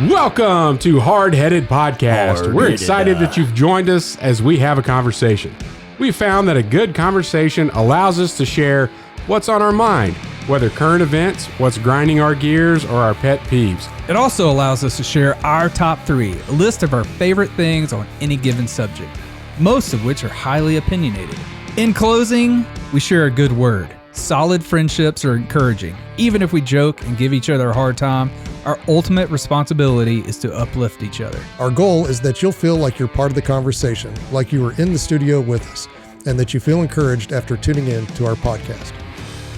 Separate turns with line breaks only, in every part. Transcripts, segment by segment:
Welcome to Hardheaded Podcast. We're excited that you've joined us as we have a conversation. We found that a good conversation allows us to share what's on our mind, whether current events, what's grinding our gears, or our pet peeves.
It also allows us to share our top 3, a list of our favorite things on any given subject, most of which are highly opinionated. In closing, we share a good word. Solid friendships are encouraging. Even if we joke and give each other a hard time, our ultimate responsibility is to uplift each other.
Our goal is that you'll feel like you're part of the conversation, like you were in the studio with us, and that you feel encouraged after tuning in to our podcast.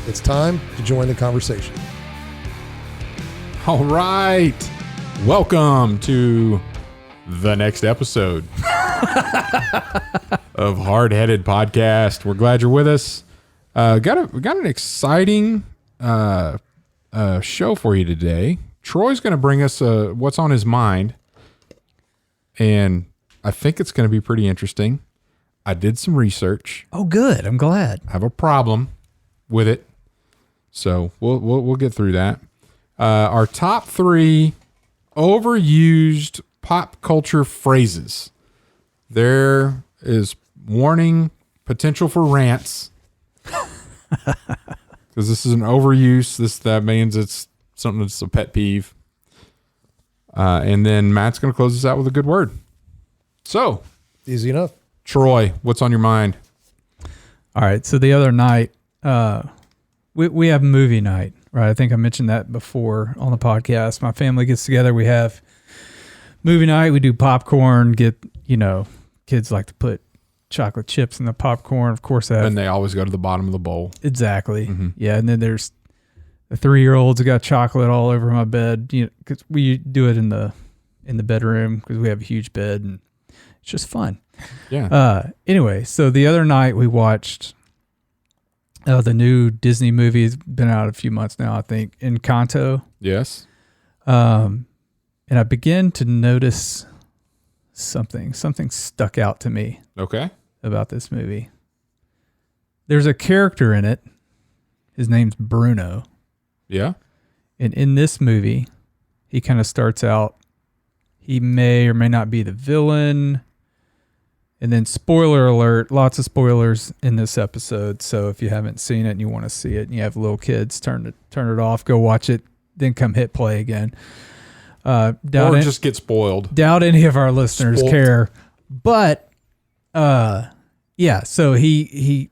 It's time to join the conversation.
All right. Welcome to the next episode of Hardheaded Podcast. We're glad you're with us. Got an exciting show for you today. Troy's going to bring us what's on his mind, and I think it's going to be pretty interesting. I did some research.
Oh, good. I'm glad.
I have a problem with it, so we'll get through that. Our top 3 overused pop culture phrases. There is warning potential for rants. Because this is an overuse. That means it's something that's a pet peeve. And then Matt's going to close us out with a good word. So,
Easy enough.
Troy, what's on your mind?
All right. So the other night, we have movie night, right? I think I mentioned that before on the podcast. My family gets together. We have movie night. We do popcorn. Kids like to put chocolate chips in the popcorn. Of course,
And they always go to the bottom of the bowl.
Exactly.
Mm-hmm.
Yeah. And then there's the 3-year-olds who got chocolate all over my bed, because we do it in the bedroom because we have a huge bed and it's just fun.
Yeah.
Anyway, so the other night we watched the new Disney movie. It's been out a few months now, I think. Encanto.
Yes.
And I began to notice something stuck out to me.
Okay.
About this movie. There's a character in it. His name's Bruno.
Yeah.
And in this movie, he kind of starts out, he may or may not be the villain. And then spoiler alert, lots of spoilers in this episode. So if you haven't seen it and you want to see it and you have little kids, turn it off, go watch it, then come hit play again.
Just get spoiled.
Doubt any of our listeners care. But yeah, so he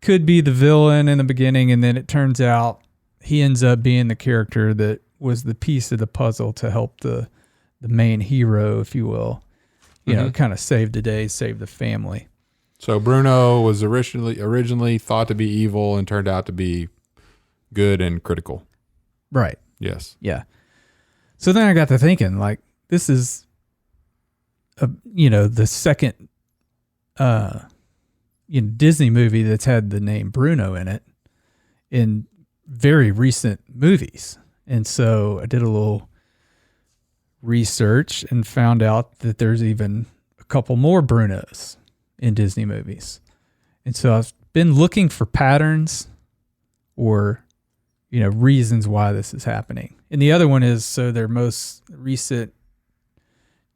could be the villain in the beginning, and then it turns out he ends up being the character that was the piece of the puzzle to help the main hero, if you will, kind of save the day, save the family.
So Bruno was originally thought to be evil and turned out to be good and critical.
Right.
Yes.
Yeah. So then I got to thinking, like, this is the second Disney movie that's had the name Bruno in it in very recent movies. And so I did a little research and found out that there's even a couple more Brunos in Disney movies. And so I've been looking for patterns or, reasons why this is happening. And the other one is, so their most recent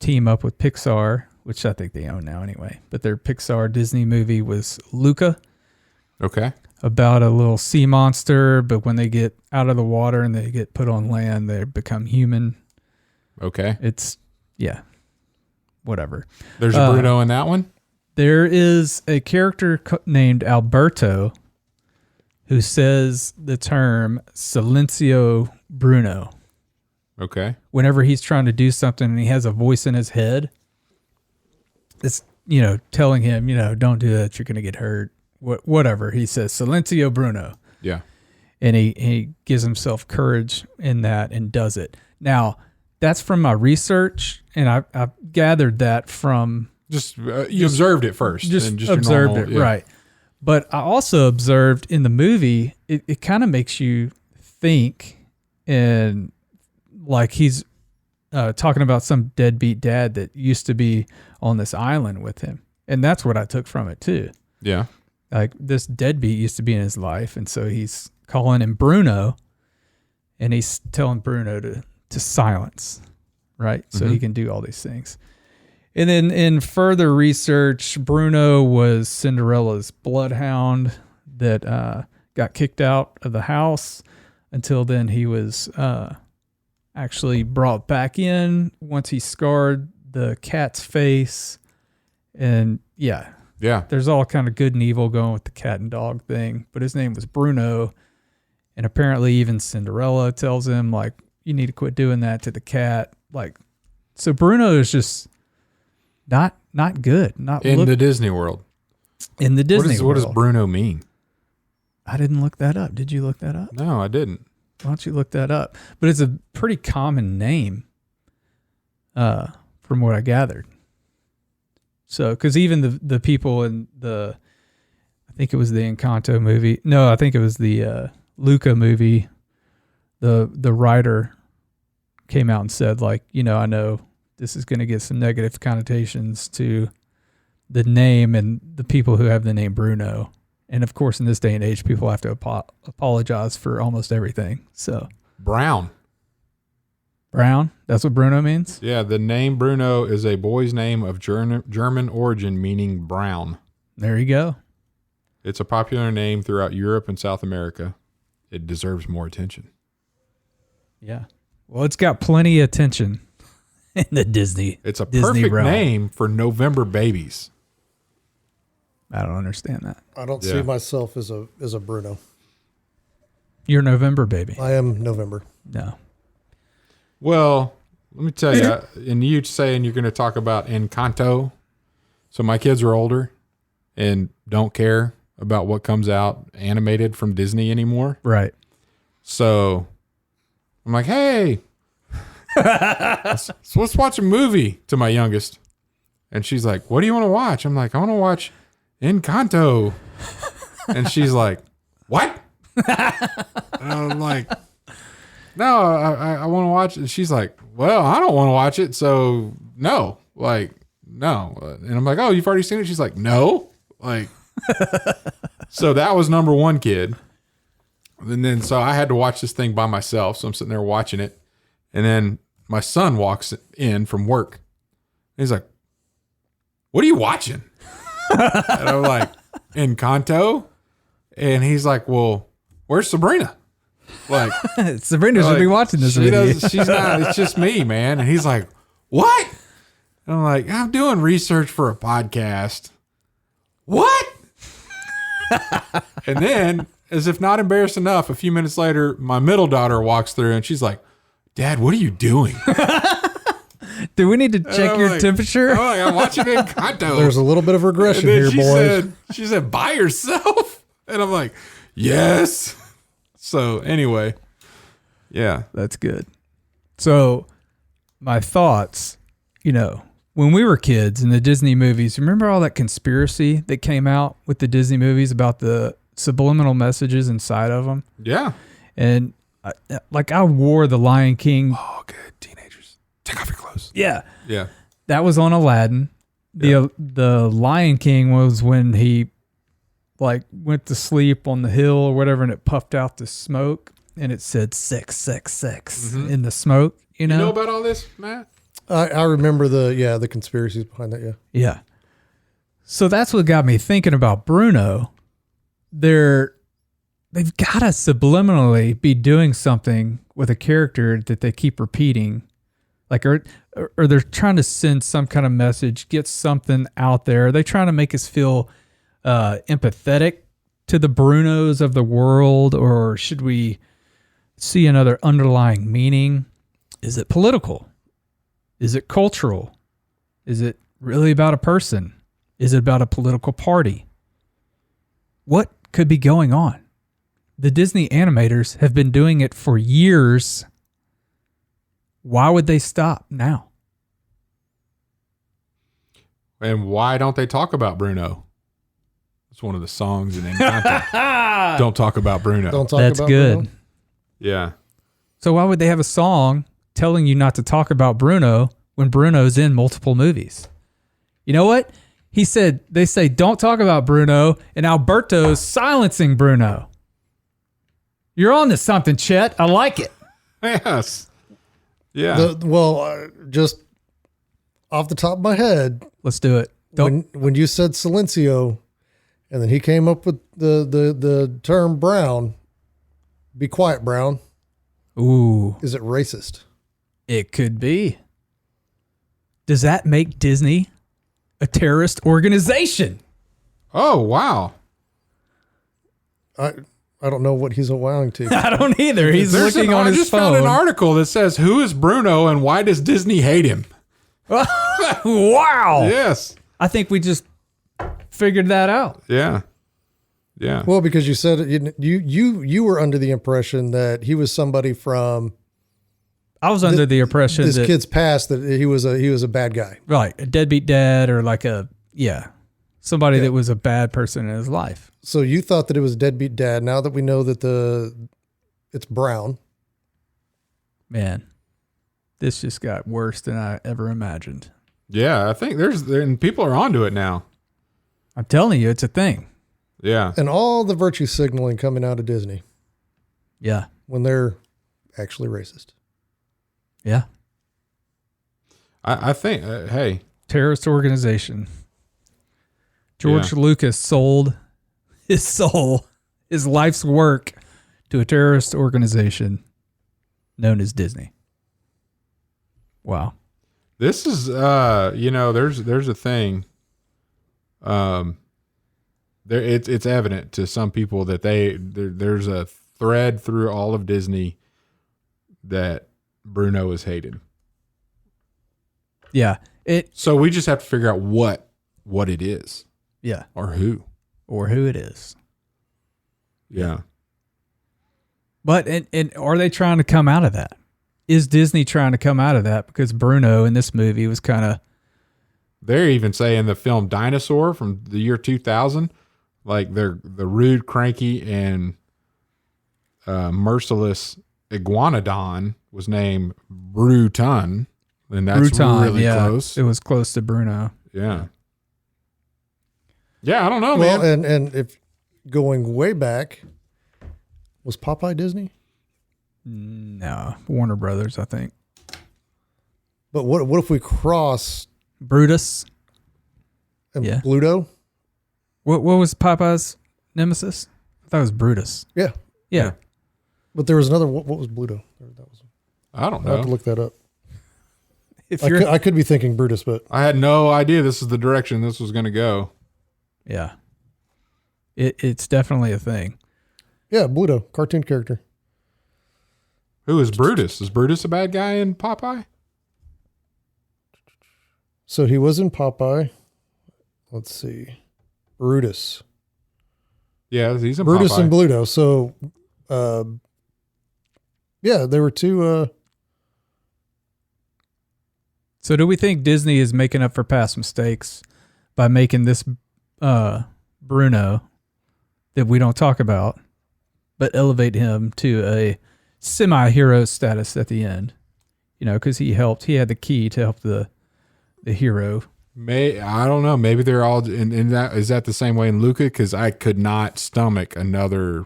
team up with Pixar, which I think they own now anyway, but their Pixar Disney movie was Luca.
Okay.
About a little sea monster, but when they get out of the water and they get put on land, they become human.
Okay.
It's, whatever.
There's a Bruno in that one?
There is a character named Alberto who says the term Silencio Bruno.
Okay.
Whenever he's trying to do something and he has a voice in his head, it's, telling him, don't do that, you're going to get hurt. Whatever. He says, Silencio Bruno.
Yeah.
And he gives himself courage in that and does it. Now, that's from my research, and I've gathered that from...
You observed it first.
Just
normal,
observed it, right. But I also observed in the movie, it kind of makes you think, and like he's talking about some deadbeat dad that used to be on this island with him. And that's what I took from it too.
Yeah.
Like this deadbeat used to be in his life. And so he's calling him Bruno, and he's telling Bruno to silence, right? So he can do all these things. And then in further research, Bruno was Cinderella's bloodhound that got kicked out of the house. Until then, he was actually brought back in once he scarred the cat's face. And yeah, there's all kind of good and evil going with the cat and dog thing. But his name was Bruno. And apparently even Cinderella tells him, like, you need to quit doing that to the cat. Like, so Bruno is just not good. Not
in the Disney world.
In the Disney world.
What does Bruno mean?
I didn't look that up. Did you look that up?
No, I didn't.
Why don't you look that up? But it's a pretty common name, from what I gathered. So, because even the people in I think it was the Encanto movie. No, I think it was the Luca movie. The writer came out and said, like, I know this is going to get some negative connotations to the name and the people who have the name Bruno. And of course, in this day and age, people have to apologize for almost everything. So
Brown.
That's what Bruno means?
Yeah, the name Bruno is a boy's name of German origin, meaning brown.
There you go.
It's a popular name throughout Europe and South America. It deserves more attention.
Yeah. Well, it's got plenty of attention in the Disney.
It's a
Disney
perfect
realm.
name for November babies.
I don't understand that.
I don't see myself as a Bruno.
You're a November baby.
I am November.
No.
Well, let me tell you, and you saying you're going to talk about Encanto. So my kids are older and don't care about what comes out animated from Disney anymore.
Right.
So I'm like, hey, let's watch a movie to my youngest. And she's like, what do you want to watch? I'm like, I want to watch Encanto. And she's like, what? And I'm like, no, I want to watch it. And she's like, well, I don't want to watch it. So no, like, no. And I'm like, oh, you've already seen it? She's like, no. Like, so that was number one kid. And then, so I had to watch this thing by myself. So I'm sitting there watching it. And then my son walks in from work. He's like, what are you watching? And I'm like, Encanto. And he's like, well, where's Sabrina? Like,
Sabrina should be watching this video.
She's not. It's just me, man. And he's like, what? And I'm like, I'm doing research for a podcast. What? And then, as if not embarrassed enough, a few minutes later, my middle daughter walks through and she's like, Dad, what are you doing?
Do we need to check your temperature?
I'm watching Encanto.
There's a little bit of regression here, boys.
She said, by yourself? And I'm like, yes. So anyway, yeah.
That's good. So my thoughts, when we were kids in the Disney movies, remember all that conspiracy that came out with the Disney movies about the subliminal messages inside of them?
Yeah.
And I wore the Lion King.
Oh, good. Teenagers. Take off your clothes.
Yeah.
Yeah.
That was on Aladdin. The Lion King was when he went to sleep on the hill or whatever, and it puffed out the smoke and it said 666 in the smoke. You know
about all this, Matt?
I remember the conspiracies behind that. Yeah.
Yeah. So that's what got me thinking about Bruno. They've got to subliminally be doing something with a character that they keep repeating. Like, or they're trying to send some kind of message, get something out there. Are they trying to make us feel empathetic to the Brunos of the world, or should we see another underlying meaning? Is it political? Is it cultural? Is it really about a person? Is it about a political party? What could be going on? The Disney animators have been doing it for years. Why would they stop now?
And why don't they talk about Bruno? It's one of the songs in Encanto. Don't talk about Bruno.
Don't talk
That's
about
good.
Bruno.
Yeah.
So why would they have a song telling you not to talk about Bruno when Bruno's in multiple movies? You know what? They say, don't talk about Bruno, and Alberto's silencing Bruno. You're on to something, Chet. I like it.
Yes. Yeah.
Just off the top of my head,
Let's do it.
when you said silencio, and then he came up with the term brown, be quiet, brown.
Ooh,
Is it racist?
it could be. Does that make Disney a terrorist organization?
Oh, wow.
I don't know what he's allowing to.
I don't either. He's looking on
I
his
just
phone.
found an article that says, who is Bruno and why does Disney hate him?
Wow.
Yes.
I think we just figured that out.
Yeah. Yeah.
Well, because you said it, you were under the impression that he was somebody from
I was under the impression
this
that
kid's past, that he was a bad guy.
right, a deadbeat dad or like somebody that was a bad person in his life.
So you thought that it was deadbeat dad. Now that we know that it's brown.
Man, this just got worse than I ever imagined.
Yeah. I think and people are onto it now.
I'm telling you, it's a thing.
Yeah.
And all the virtue signaling coming out of Disney
Yeah.
when they're actually racist.
Yeah.
I think, hey,
Terrorist organization. George Lucas sold his soul, his life's work to a terrorist organization known as Disney. Wow.
this is, there's a thing. It's evident to some people that there's a thread through all of Disney that Bruno is hated.
Yeah.
So we just have to figure out what it is
Yeah.
or who.
Or who it is.
Yeah.
But and are they trying to come out of that? Is Disney trying to come out of that? Because Bruno in this movie was kind of...
They're even saying the film Dinosaur from the year 2000, like the rude, cranky, and merciless iguanodon was named Bruton, and that's
Bruton,
really close.
It was close to Bruno.
Yeah. Yeah, I don't know,
Well,
man.
and if going way back, was Popeye Disney?
No, Warner Brothers, I think.
But what if we cross
Brutus.
and
Yeah.
Bluto?
What was Popeye's nemesis? I thought it was Brutus.
Yeah.
Yeah.
But there was another. What was Bluto? That was.
I don't
I have to
know.
look that up.
If
I could be thinking Brutus, but
I had no idea this is the direction this was going to go.
yeah. It's definitely a thing.
yeah, Bluto, cartoon character.
Who is Brutus? Is Brutus a bad guy in Popeye?
So he was in Popeye. Let's see, Brutus.
Yeah, he's in
Brutus
Popeye.
and Bluto. So, yeah, there were two.
So do we think Disney is making up for past mistakes by making this Bruno that we don't talk about, but elevate him to a semi-hero status at the end? You know, because he had the key to help the hero.
I don't know. Maybe they're all in that. Is that the same way in Luca? Because I could not stomach another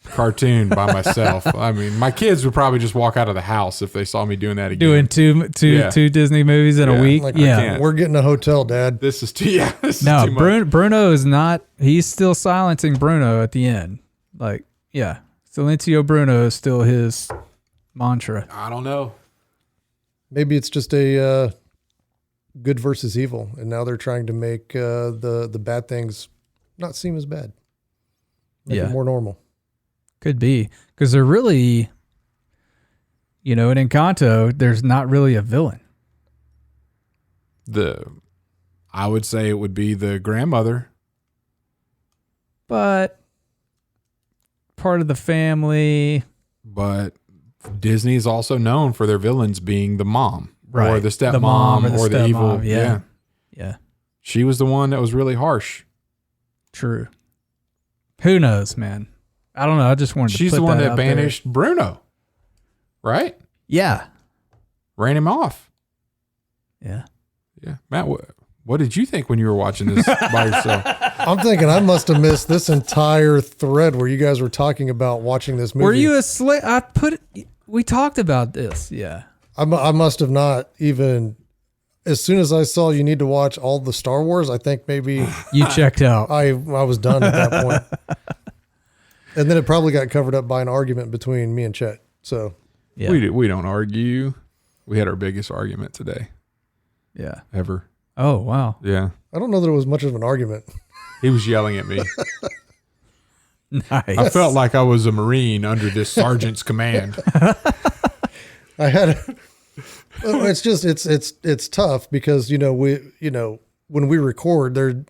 cartoon by myself. I mean, my kids would probably just walk out of the house if they saw me doing that again.
Doing two Disney movies in a week.
Like,
Yeah.
we're getting a hotel, Dad.
This is too. Yeah, this is
No,
too much.
Bruno is not. He's still silencing Bruno at the end. Like, yeah, Silencio Bruno is still his mantra.
I don't know.
Maybe it's just a good versus evil, and now they're trying to make the bad things not seem as bad. Make it more normal.
Could be because they're really, in Encanto, there's not really a villain.
I would say it would be the grandmother.
But part of the family.
But Disney is also known for their villains being the mom,
Right.
or the stepmom,
The mom or the
evil.
stepmom, yeah. Yeah.
She was the one that was really harsh.
True. Who knows, man? I don't know. I just wanted to
She's
put
the one that
out there.
banished Bruno, right?
Yeah.
Ran him off.
Yeah.
Yeah. Matt, what did you think when you were watching this by yourself?
I'm thinking I must have missed this entire thread where you guys were talking about watching this movie.
Were you asleep? We talked about this. Yeah.
I must have not even. As soon as I saw you need to watch all the Star Wars, I think maybe
You checked out.
I was done at that point. And then it probably got covered up by an argument between me and Chet. So
Yeah.
We don't argue. We had our biggest argument today
Yeah.
ever.
Oh, wow.
Yeah.
I don't know that it was much of an argument.
He was yelling at me.
Nice.
I felt like I was a Marine under this sergeant's command.
I had. It's just it's tough because when we record,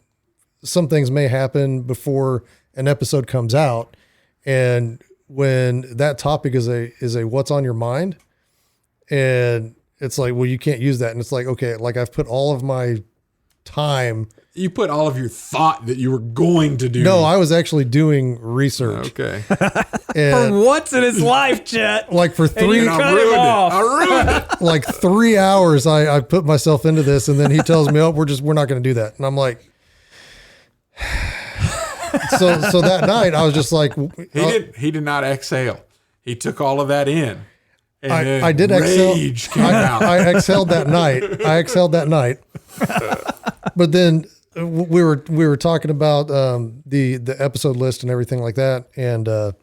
some things may happen before an episode comes out, and when that topic is a what's on your mind, and it's like, well, you can't use that, and it's like, okay, like I've put all of my time.
You put all of your thought that you were going to do.
No, I was actually doing research.
Okay.
And
For once in his life, Chet.
like for
And
three,
you cut him off.
I ruined it.
like 3 hours, I put myself into this, and then he tells me, "Oh, we're not going to do that," and I'm like, so that night I was just like,
He did not exhale. He took all of that in. And then
I did exhale.
rage came out.
I exhaled that night. But then we were talking about the episode list and everything like that, and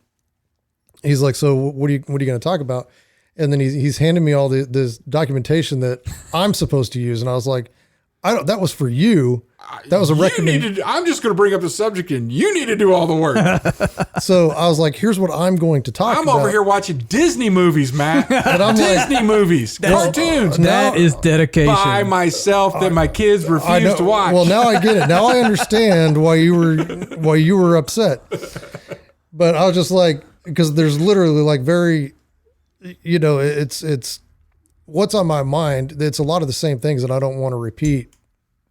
he's like, "So what are you going to talk about?" And then he's handing me all this documentation that I'm supposed to use, and I was like, that was for you. That was a recommendation.
I'm just going to bring up the subject, and you need to do all the work.
So I was like, "Here's what I'm going to talk about."
I'm over here watching Disney movies, Matt.
And I'm
Disney movies, cartoons.
That is dedication.
By myself that my kids
I
refuse
know.
to watch.
Well, now I get it. Now I understand why you were upset. But I was just like, because there's literally like very, it's what's on my mind. It's a lot of the same things that I don't want to repeat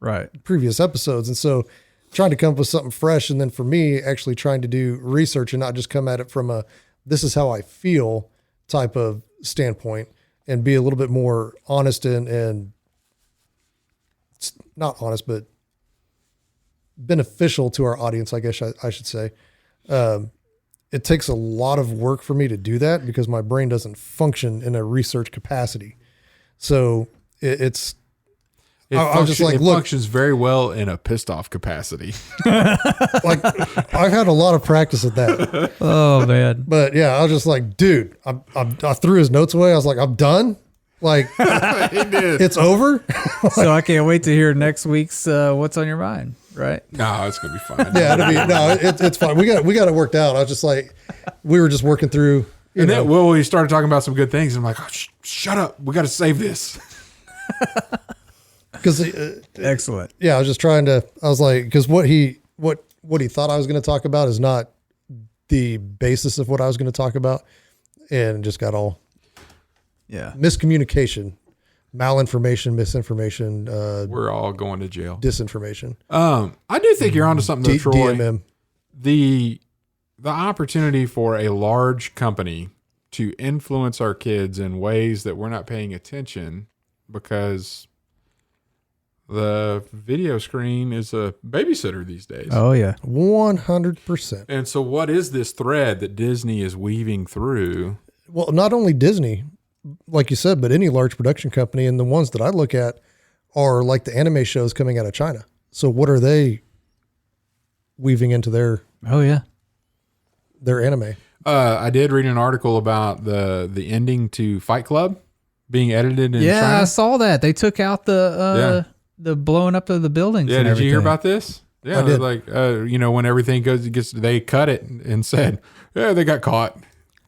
Right.
previous episodes. And so trying to come up with something fresh. And then for me, actually trying to do research and not just come at it from this is how I feel type of standpoint, and be a little bit more honest and not honest, but beneficial to our audience, I guess I should say. It takes a lot of work for me to do that because my brain doesn't function in a research capacity. So I was just like,
it
look,
functions very well in a pissed off capacity.
like I've had a lot of practice at that.
Oh, man.
But yeah, I was just like, dude, I threw his notes away. I was like, I'm done. Like
He did.
it's over.
So I can't wait to hear next week's What's on Your Mind, right?
No, it's gonna be fine.
Yeah, it's fine. We got it worked out. I was just like, we were just working through.
And then, we started talking about some good things. And I'm like, oh, shut up. We got to save this.
Because
Excellent.
yeah, I was just trying to. I was like, because what he thought I was going to talk about is not the basis of what I was going to talk about, and it just got all
Yeah.
miscommunication, malinformation, misinformation,
We're all going to jail.
disinformation.
I do think you're onto something, though, Troy.
DMM.
The opportunity for a large company to influence our kids in ways that we're not paying attention because the video screen is a babysitter these days.
Oh, yeah.
100%.
And so what is this thread that Disney is weaving through?
Well, not only Disney, like you said, but any large production company, and the ones that I look at are like the anime shows coming out of China. So what are they weaving into their
Oh, yeah.
anime?
I did read an article about the ending to Fight Club being edited in
Yeah, I
China.
saw that. They took out the blowing up of the buildings.
Yeah,
and
did you hear
everything.
about this? Yeah,
I did.
like when everything they cut it and said, yeah, they got caught.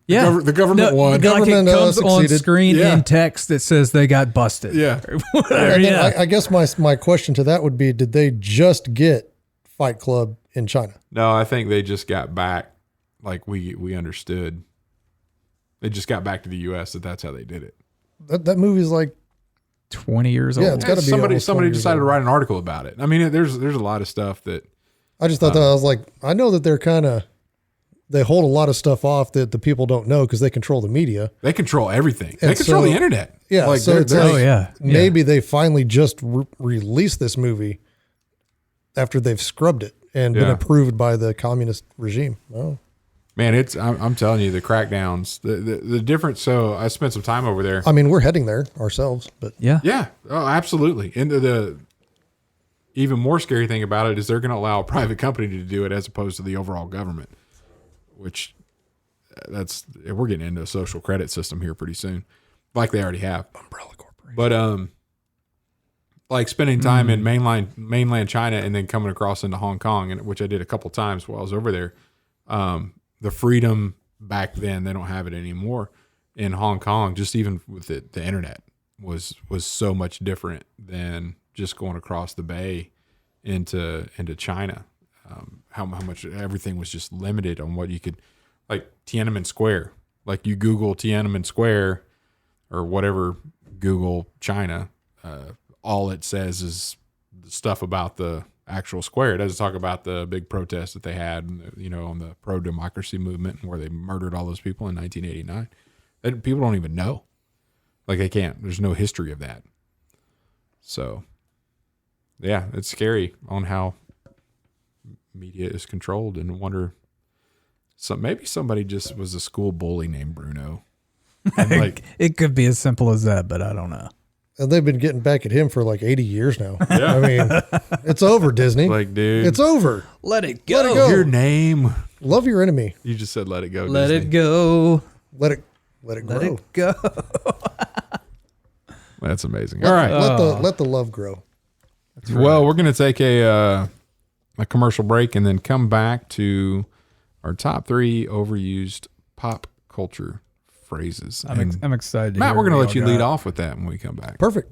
Yeah,
The government won.
Like
Government,
it comes on
succeeded.
screen
Yeah.
in text that says they got busted.
Yeah.
Whatever,
And then
yeah.
I guess my question to that would be, did they just get Fight Club in China?
No, I think they just got back. Like we understood. They just got back to the U.S. That's how they did it.
That movie's like,
20 years
Yeah,
old.
it's gotta be
somebody
almost 20 years
decided to
old.
write an article about it. I mean, there's a lot of stuff that
I just thought that I was like, I know that they hold a lot of stuff off that the people don't know because they control the media.
they control everything.
And
They control
so-
the internet.
Yeah,
like
so
they're-
it's
they're-
like-
Oh, yeah.
Maybe they finally just released this movie after they've scrubbed it and been
Yeah.
approved by the communist regime. Oh,
Man, I'm telling you, the crackdowns, the difference. So I spent some time over there.
I mean, we're heading there ourselves, but
Yeah.
Yeah. Oh, absolutely. And the even more scary thing about it is they're going to allow a private company to do it as opposed to the overall government, which we're getting into a social credit system here pretty soon, like they already have.
umbrella corporation.
But like spending time in mainland China and then coming across into Hong Kong, and which I did a couple times while I was over there. The freedom back then, they don't have it anymore in Hong Kong. Just even with the internet was so much different than just going across the bay into China. How much everything was just limited on what you could, like Tiananmen Square. Like you Google Tiananmen Square or whatever, Google China, all it says is stuff about the actual square. It doesn't talk about the big protest that they had, on the pro-democracy movement where they murdered all those people in 1989. People don't even know. Like they can't. There's no history of that. So, yeah, it's scary on how media is controlled, and I wonder. So maybe somebody just was a school bully named Bruno. And like
It could be as simple as that, but I don't know.
And they've been getting back at him for like 80 years now.
Yeah.
I mean, it's over, Disney.
like, dude,
It's over.
Let it go.
Let it go.
your name.
Love your enemy.
You just said let it go.
Let
Disney.
it go.
Let it grow.
Let it go.
That's amazing. All right.
Let the love grow.
Well, we're going to take a commercial break and then come back to our top 3 overused pop culture phrases.
I'm excited.
Matt, we're going to let you lead off with that when we come back.
Perfect.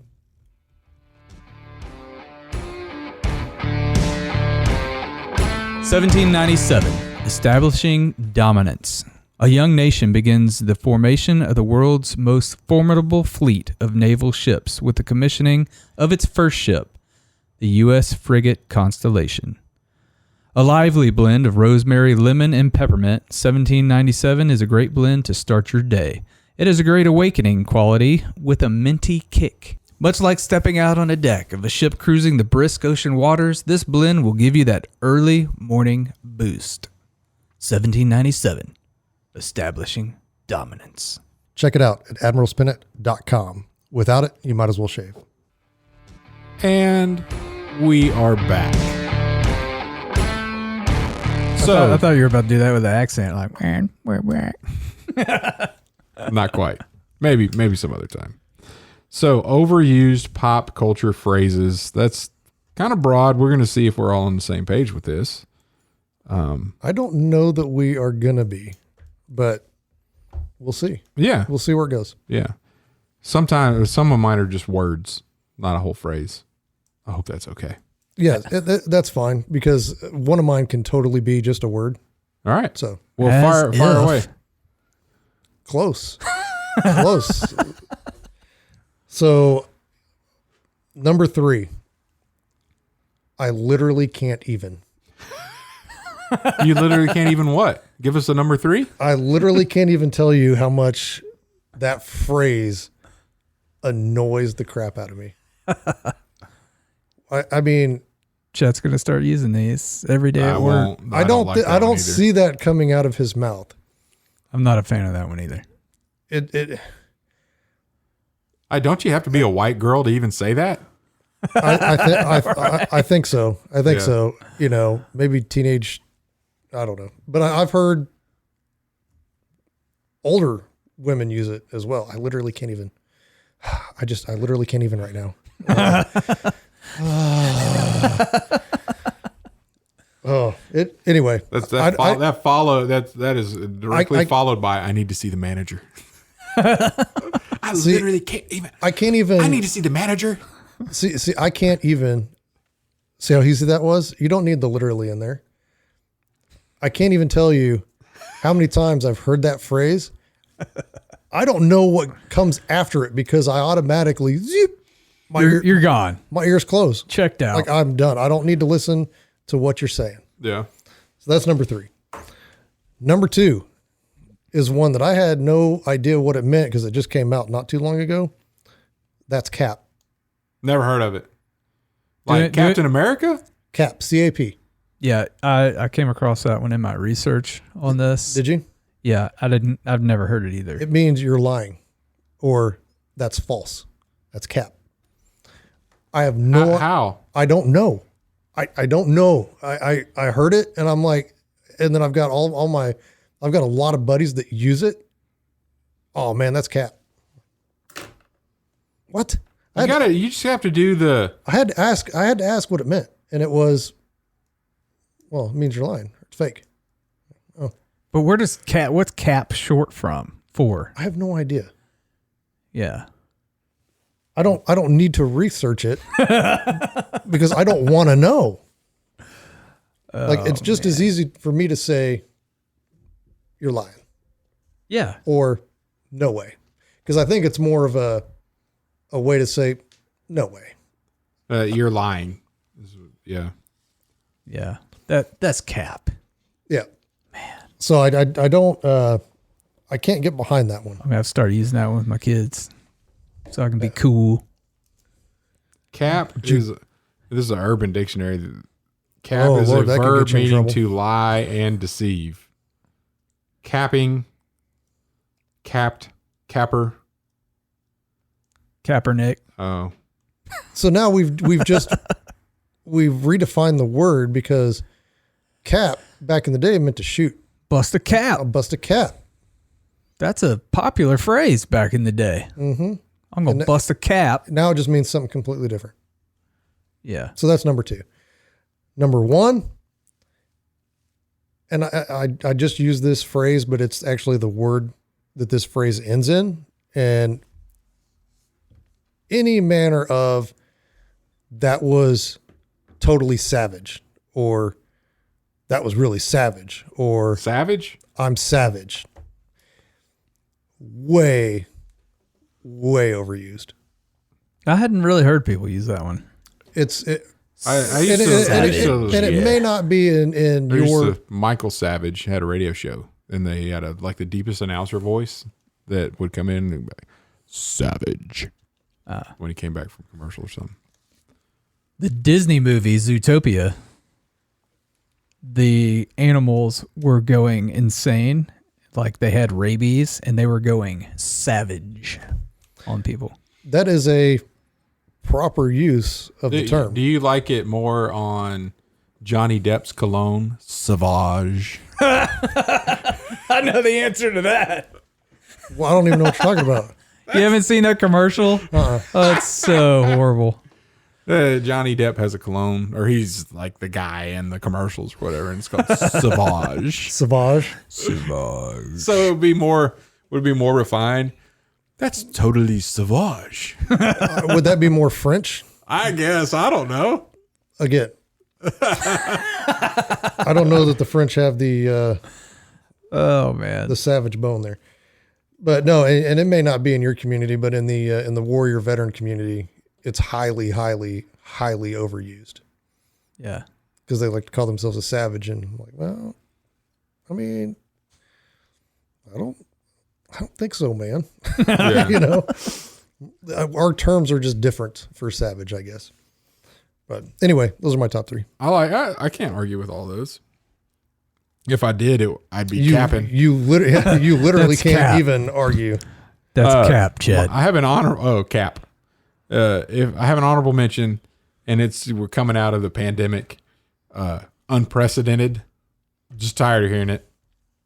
(1797) Establishing dominance. A young nation begins the formation of the world's most formidable fleet of naval ships with the commissioning of its first ship, the U.S. frigate Constellation. A lively blend of rosemary, lemon, and peppermint, 1797 is a great blend to start your day. It has a great awakening quality with a minty kick. Much like stepping out on a deck of a ship cruising the brisk ocean waters, this blend will give you that early morning boost. 1797, establishing dominance.
Check it out at admiralspinnet.com. Without it, you might as well shave.
And we are back. So
I thought you were about to do that with an accent, like, man, we're back.
not quite. Maybe some other time. So overused pop culture phrases. That's kind of broad. We're going to see if we're all on the same page with this.
I don't know that we are going to be, but we'll see.
Yeah.
We'll see where it goes.
Yeah. Sometimes some of mine are just words, not a whole phrase. I hope that's okay.
Yeah, that's fine because one of mine can totally be just a word.
All right.
So,
Well,
As
fire
if.
away.
close. Close. So, number 3. I literally can't even.
You literally can't even what? Give us a number 3?
I literally can't even tell you how much that phrase annoys the crap out of me. I mean,
Chet's going to start using these every day
I
at work.
won't.
I don't
like that
I
one
don't
either.
see that coming out of his mouth.
I'm not a fan of that one either.
Don't you have to be a white girl to even say that?
I think so. I think
Yeah.
so. You know, maybe teenage. I don't know, but I've heard older women use it as well. I literally can't even. I literally can't even right now. Anyway.
That is directly followed by I need to see the manager. I literally can't even.
I can't even.
I need to see the manager.
See. I can't even. See how easy that was. You don't need the literally in there. I can't even tell you how many times I've heard that phrase. I don't know what comes after it because I automatically zip,
You're gone.
my ears close.
Checked out.
Like I'm done. I don't need to listen to what you're saying.
Yeah.
So that's number 3. Number 2 is one that I had no idea what it meant because it just came out not too long ago. That's cap.
Never heard of it. Like
Do it.
Captain America?
Cap. CAP.
Yeah, I came across that one in my research on this.
Did you?
Yeah, I've never heard it either.
It means you're lying, or that's false. That's cap. I have no.
How?
I don't know. I don't know. I heard it and I'm like, and then I've got I've got a lot of buddies that use it. Oh man, that's cap. What?
You just have to do the.
I had to ask what it meant, and it was, well, it means you're lying. It's fake.
But what's cap short for?
I have no idea.
Yeah.
I don't need to research it because I don't want to know. It's just as easy for me to say you're lying
Yeah.
or no way. Because I think it's more of a way to say no way.
You're lying. Yeah.
Yeah. That's cap.
Yeah. Man. So I don't I can't get behind that one.
I'm gonna have to start using that one with my kids, so I can be cool.
Cap is this is an Urban Dictionary. Cap is
Lord,
a
that could
verb
get you in
meaning
trouble.
to lie and deceive. Capping, capped, capper.
Kaepernick.
Oh,
So now we've redefined the word because cap back in the day meant to shoot.
Bust a cap.
I'll bust a cap.
That's a popular phrase back in the day.
Mm-hmm.
I'm gonna bust a cap.
Now it just means something completely different.
Yeah.
So that's number 2. Number 1, and I just use this phrase, but it's actually the word that this phrase ends in, and any manner of that was totally savage, or that was really savage, or
savage.
I'm savage. Way overused.
I hadn't really heard people use that one.
I used to.
It may not be in your.
Michael Savage had a radio show, and they had the deepest announcer voice that would come in and be like, Savage when he came back from commercial or something.
The Disney movie Zootopia, the animals were going insane. Like they had rabies and they were going savage on people.
That is a proper use of the term.
Do you like it more on Johnny Depp's cologne, Sauvage?
I know the answer to that.
Well, I don't even know what you're talking about.
You haven't seen that commercial? Oh, it's so horrible.
Johnny Depp has a cologne, or he's like the guy in the commercials or whatever, and it's called Sauvage.
Sauvage.
Sauvage. So would it be more refined? That's totally sauvage.
Would that be more French?
I guess. I don't know.
Again, I don't know that the French have the
Oh man,
the savage bone there, but no, and it may not be in your community, but in the warrior veteran community, it's highly overused.
Yeah,
because they like to call themselves a savage, and I'm like, well, I mean, I don't think so, man.
Yeah.
You know, our terms are just different for savage, I guess. But anyway, those are my top 3.
I can't argue with all those. If I did, I'd be capping.
You literally can't
cap.
even argue.
that's cap, Chet.
I have an cap. If I have an honorable mention, and we're coming out of the pandemic, unprecedented. Just tired of hearing it.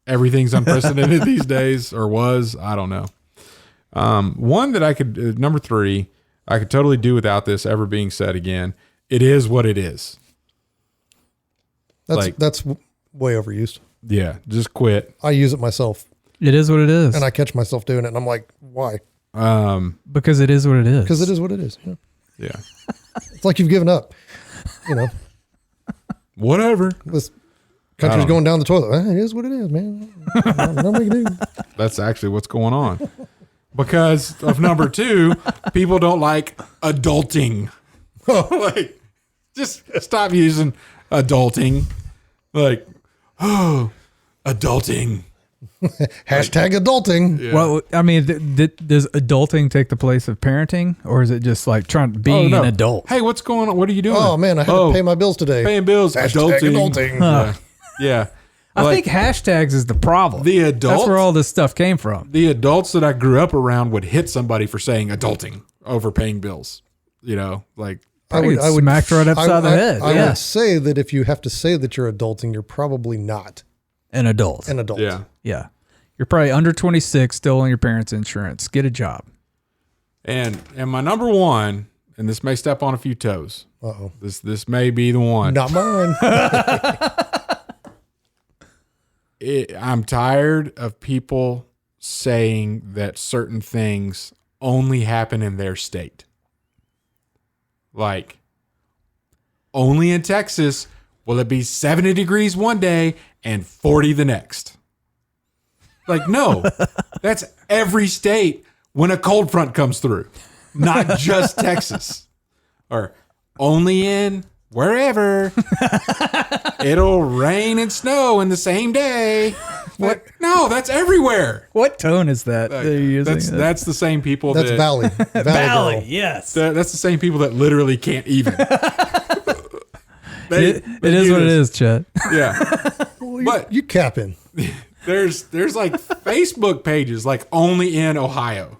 Everything's unprecedented these days, or was. I don't know. One that I could, number 3, I could totally do without this ever being said again. It is what it is.
That's way overused.
Yeah, just quit.
I use it myself,
It is what it is.
and I catch myself doing it, and I'm like, why?
Because it is what it is.
Because it is what it is. Yeah.
Yeah.
It's like you've given up. You know,
Whatever.
this country's going down the toilet. It is what it is, man. Nothing we can do.
That's actually what's going on. Because of number 2, people don't like adulting. Like, just stop using adulting. Like, oh, adulting.
Hashtag adulting.
Yeah.
Well, I mean, does adulting take the place of parenting, or is it just like being an adult?
Hey, what's going on? What are you doing?
Oh man, I had to pay my bills today.
Paying bills.
Hashtag adulting.
Yeah.
I think hashtags is the problem.
The adults.
That's where all this stuff came from.
The adults that I grew up around would hit somebody for saying adulting over paying bills. You know, like
I would
smacked right upside the head.
I
Yeah.
would say that if you have to say that you're adulting, you're probably not
An adult.
an adult.
yeah.
Yeah. You're probably under 26, still on your parents' insurance. Get a job.
And my number one, and this may step on a few toes.
Uh-oh.
This may be the one.
Not mine.
I'm tired of people saying that certain things only happen in their state. Like, only in Texas will it be 70 degrees one day and 40 the next. Like, no, that's every state when a cold front comes through, not just Texas. Or only in wherever it'll rain and snow in the same day. What? No, that's everywhere.
What tone is that you're using?
That's the same people
That's
that
Valley.
Valley,
Girl.
yes.
that's the same people that literally can't even.
It is what it is, Chet.
Yeah. But
You capping.
there's like Facebook pages like only in Ohio.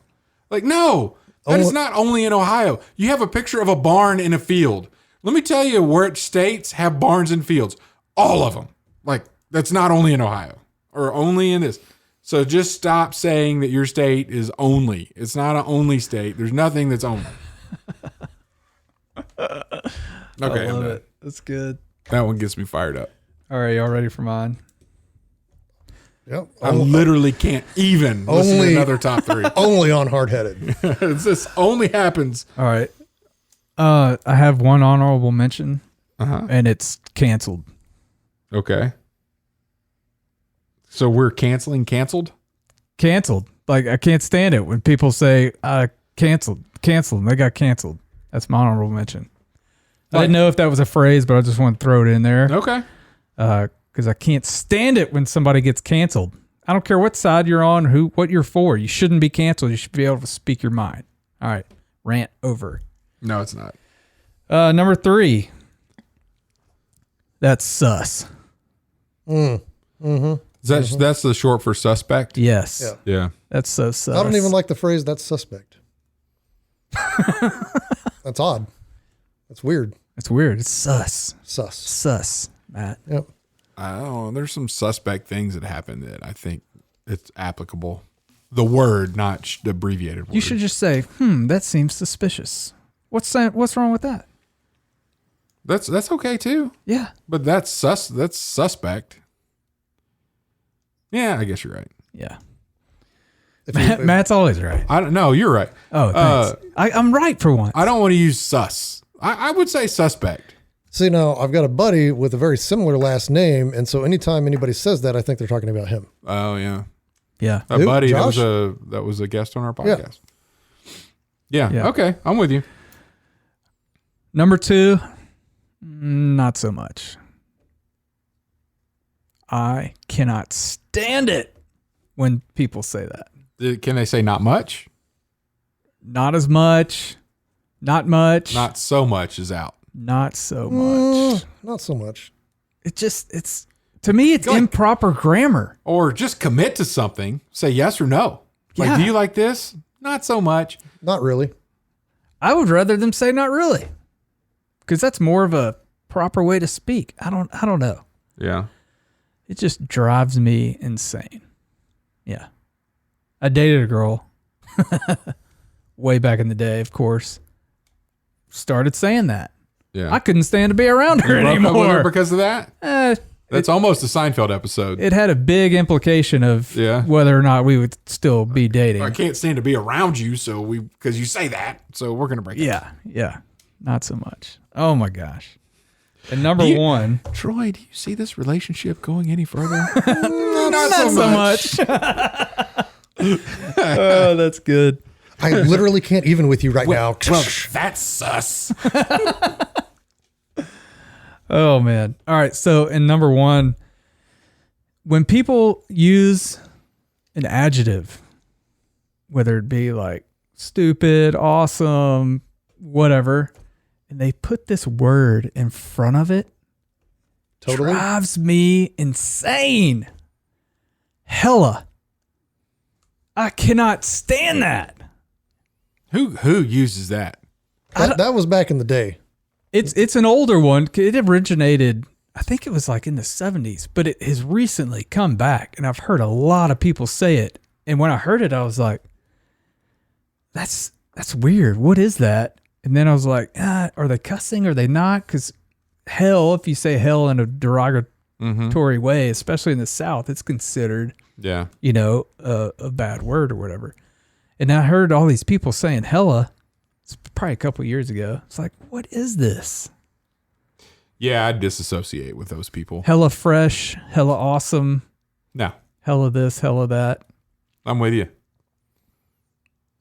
Like, no, that is not only in Ohio. You have a picture of a barn in a field. Let me tell you which states have barns and fields. All of them. Like, that's not only in Ohio or only in this. So just stop saying that your state is only. It's not an only state. There's nothing that's only. Okay.
I love it. That's good.
That one gets me fired up.
All right, y'all ready for mine?
Yep.
I literally can't even listen to
Only-
another top three.
Only on Hardheaded.
This only happens.
All right. I have one honorable mention, and it's canceled.
Okay. So we're canceled?
Canceled. Like, I can't stand it when people say, canceled, and they got canceled. That's my honorable mention. I didn't know if that was a phrase, but I just want to throw it in there.
Okay.
Because I can't stand it when somebody gets canceled. I don't care what side you're on, what you're for. You shouldn't be canceled. You should be able to speak your mind. All right. Rant over.
No, it's not.
Number 3. That's sus.
That's the short for suspect?
Yes.
Yeah.
Yeah.
That's so sus.
I don't even like the phrase "that's suspect." That's odd. That's weird.
It's weird. It's sus.
Sus.
Matt.
Yep.
I don't know. There's some suspect things that happen that I think it's applicable. The word, not the abbreviated word.
You should just say, that seems suspicious. What's wrong with that?
That's okay too.
Yeah.
But that's suspect. Yeah, I guess you're right.
Yeah.
If
Matt's always right.
I don't know. You're right.
Oh, thanks. I'm right for once.
I don't want to use sus. I would say suspect.
See, now I've got a buddy with a very similar last name, and so anytime anybody says that, I think they're talking about him.
Oh yeah.
Yeah.
That
Who?
buddy
Josh?
that was a guest on our podcast. Yeah.
Yeah.
Okay. I'm with you.
Number 2, not so much. I cannot stand it when people say that.
Can they say not much?
Not as much. Not much.
Not so much is out.
Not so much.
Not so much.
It's to me, it's
Like-
improper grammar.
Or just commit to something. Say yes or no. Like,
Yeah.
do you like this? Not so much.
Not really.
I would rather them say not really, because that's more of a proper way to speak. I don't know.
Yeah.
It just drives me insane. Yeah. I dated a girl way back in the day, of course. Started saying that.
Yeah.
I couldn't stand to be around her
You broke up with her
anymore.
because of that? That's almost a Seinfeld episode.
It had a big implication of
Yeah.
whether or not we would still be dating.
I can't stand to be around you, because you say that, so we're gonna break up.
Yeah. Not so much. Oh my gosh. And number 1.
Troy, do you see this relationship going any further?
Not so much. Oh, that's good.
I literally can't even with you right now.
Well, that's sus.
Oh man. All right. So in number 1, when people use an adjective, whether it be like stupid, awesome, whatever, and they put this word in front of it,
Totally.
drives me insane. Hella. I cannot stand that.
Who uses that?
That was back in the day.
It's an older one. It originated, I think it was like in the 70s, but it has recently come back, and I've heard a lot of people say it. And when I heard it, I was like, that's weird. What is that? And then I was like, are they cussing? Are they not? Because hell, if you say hell in a derogatory way, especially in the South, it's considered,
Yeah.
a bad word or whatever. And I heard all these people saying hella. It's probably a couple years ago. It's like, what is this?
Yeah, I disassociate with those people.
Hella fresh, hella awesome,
No,
hella this, hella that.
I'm with you.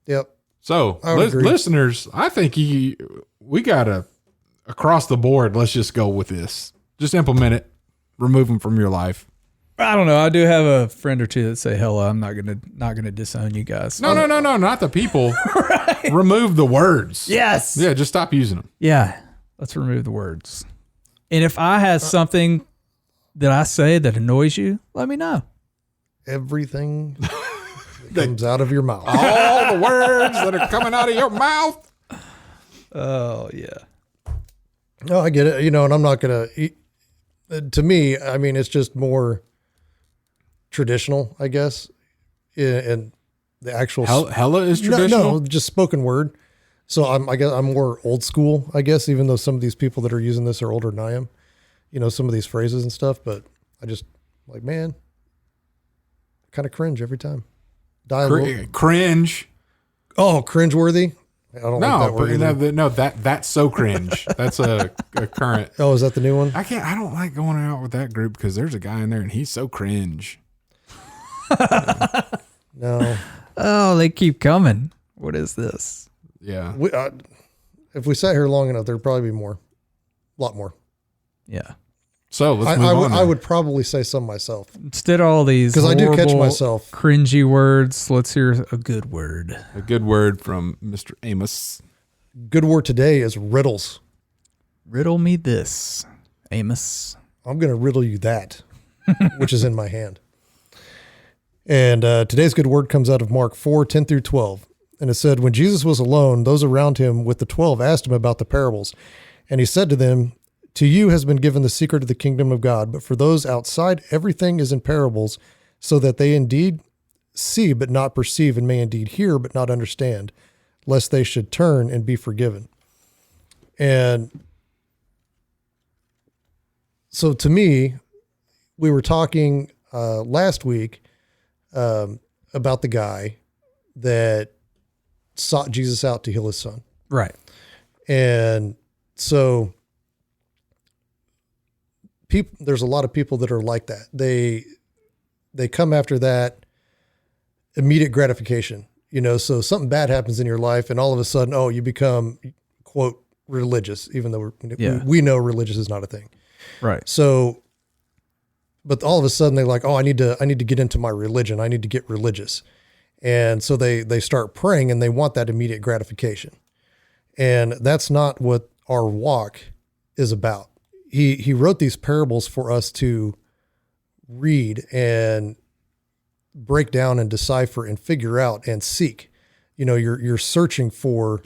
Yep.
So,
I would agree.
listeners, I think we got to, across the board, let's just go with this. Just implement it. Remove them from your life.
I don't know. I do have a friend or two that say hella. I'm not gonna disown you guys.
No, not the people. Right. Remove the words.
Yes.
Yeah, just stop using them.
Yeah. Let's remove the words. And if I have something that I say that annoys you, let me know.
Everything that comes out of your mouth.
All the words that are coming out of your mouth.
Oh yeah.
No, I get it. And I'm not going to me, I mean, it's just more traditional, I guess. And the actual
Hella is traditional.
No, just spoken word. So I guess I'm more old school, I guess, even though some of these people that are using this are older than I am, some of these phrases and stuff, but I just like, man, kind of cringe every time.
Cringe.
Oh, cringeworthy. I don't like that word either.
That's so cringe. That's a current.
Oh, is that the new one?
I don't like going out with that group because there's a guy in there and he's so cringe.
No.
Oh, they keep coming. What is this?
Yeah.
If we sat here long enough, there'd probably be more. A lot more.
Yeah.
So let's move on.
I would probably say some myself.
Instead of all these,
because I do catch myself,
cringy words. Let's hear a good word.
A good word from Mr. Amos.
Good word today is riddles.
Riddle me this, Amos.
I'm going to riddle you that, which is in my hand. And today's good word comes out of Mark 4:10-12. And it said, when Jesus was alone, those around him with the 12 asked him about the parables. And he said to them, to you has been given the secret of the kingdom of God, but for those outside, everything is in parables, so that they indeed see but not perceive, and may indeed hear but not understand, lest they should turn and be forgiven. And so to me, we were talking last week about the guy that sought Jesus out to heal his son.
Right.
And so there's a lot of people that are like that. They come after that immediate gratification, so something bad happens in your life and all of a sudden, you become, quote, religious, even though we know religious is not a thing.
Right.
So, but all of a sudden they're like, I need to get into my religion. I need to get religious. And so they start praying and they want that immediate gratification. And that's not what our walk is about. He wrote these parables for us to read and break down and decipher and figure out and seek. You're searching for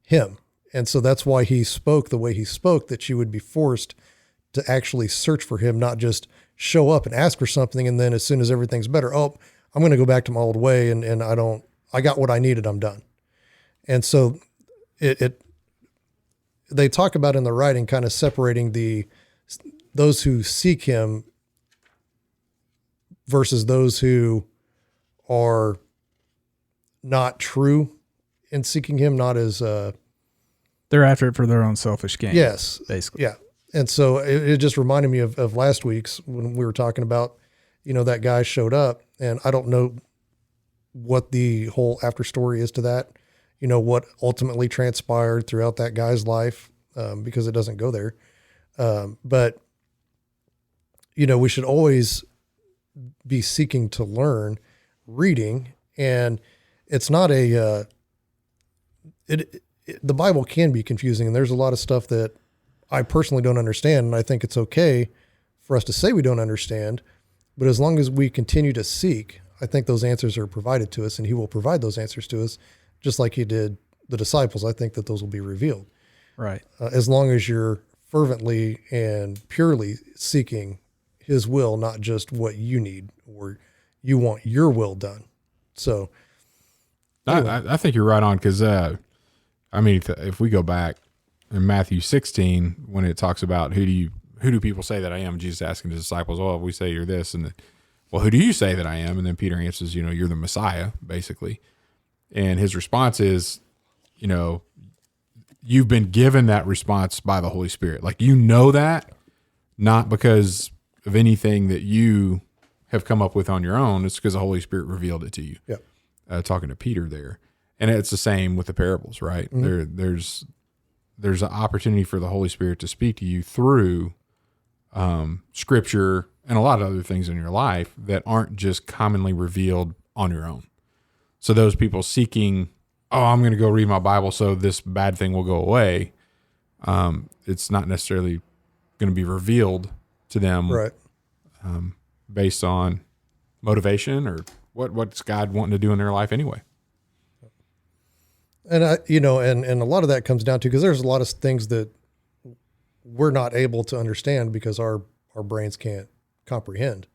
him. And so that's why he spoke the way he spoke, that you would be forced to actually search for him, not just show up and ask for something. And then as soon as everything's better, I'm going to go back to my old way. And I got what I needed. I'm done. And so they talk about in the writing, kind of separating those who seek him versus those who are not true in seeking him, not as,
they're after it for their own selfish gain.
Yes.
Basically.
Yeah. And so it just reminded me of last week's when we were talking about, that guy showed up, and I don't know what the whole after story is to that, what ultimately transpired throughout that guy's life, because it doesn't go there. But we should always be seeking to learn reading, and it's not the Bible can be confusing, and there's a lot of stuff that I personally don't understand, and I think it's okay for us to say we don't understand, but as long as we continue to seek, I think those answers are provided to us, and he will provide those answers to us, just like he did the disciples. I think that those will be revealed.
Right.
As long as you're fervently and purely seeking his will, not just what you need or you want your will done. So anyway.
I think you're right on. Cause, I mean, if we go back in Matthew 16, when it talks about who do people say that I am? Jesus asking his disciples, oh, we say you're this. And well, who do you say that I am? And then Peter answers, you're the Messiah, basically. And his response is, you've been given that response by the Holy Spirit. Like, that, not because of anything that you have come up with on your own. It's because the Holy Spirit revealed it to you.
Yeah.
Talking to Peter there. And it's the same with the parables, right? Mm-hmm. There's an opportunity for the Holy Spirit to speak to you through scripture and a lot of other things in your life that aren't just commonly revealed on your own. So those people seeking, I'm going to go read my Bible so this bad thing will go away. It's not necessarily going to be revealed to them,
right?
Based on motivation or what's God wanting to do in their life anyway.
And and a lot of that comes down to, because there's a lot of things that we're not able to understand because our brains can't comprehend,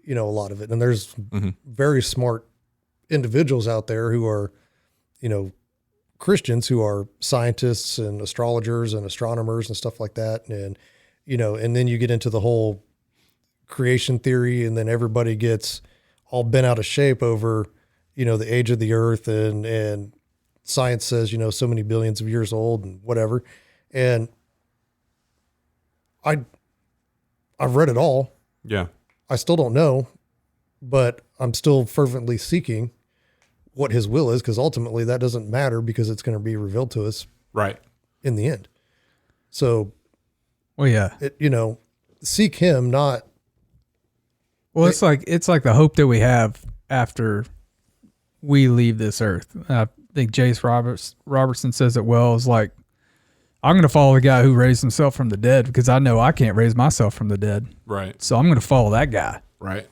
a lot of it. And there's very smart individuals out there who are, Christians who are scientists and astrologers and astronomers and stuff like that. And, and then you get into the whole creation theory, and then everybody gets all bent out of shape over, the age of the earth, and science says, so many billions of years old and whatever. And I've read it all.
Yeah.
I still don't know, but I'm still fervently seeking what his will is, because ultimately that doesn't matter, because it's going to be revealed to us
right
in the end. So,
well, yeah,
seek him, not.
Well, it's like the hope that we have after we leave this earth. I think Jace Robertson says it well. Is like, I'm going to follow the guy who raised himself from the dead, because I know I can't raise myself from the dead.
Right.
So I'm going to follow that guy.
Right.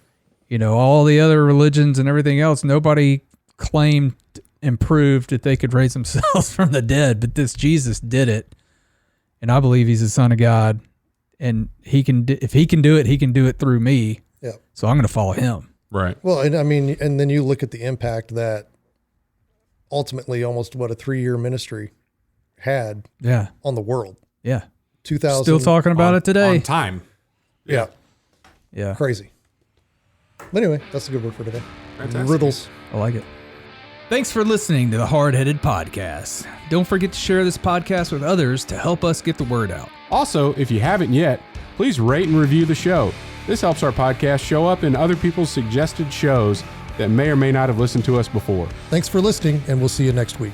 All the other religions and everything else, nobody claimed and proved that they could raise themselves from the dead, but this Jesus did it. And I believe he's the Son of God, and if he can do it, he can do it through me.
Yeah.
So I'm going to follow him.
Right.
Well, and I mean, and then you look at the impact that ultimately almost a 3-year ministry had on the world.
Yeah.
2000.
Still talking about it today.
On time.
Yeah.
Yeah.
Crazy. But anyway, that's a good word for today.
Fantastic.
Riddles.
I like it. Thanks for listening to the Hardheaded Podcast. Don't forget to share this podcast with others to help us get the word out.
Also, if you haven't yet, please rate and review the show. This helps our podcast show up in other people's suggested shows that may or may not have listened to us before.
Thanks for listening, and we'll see you next week.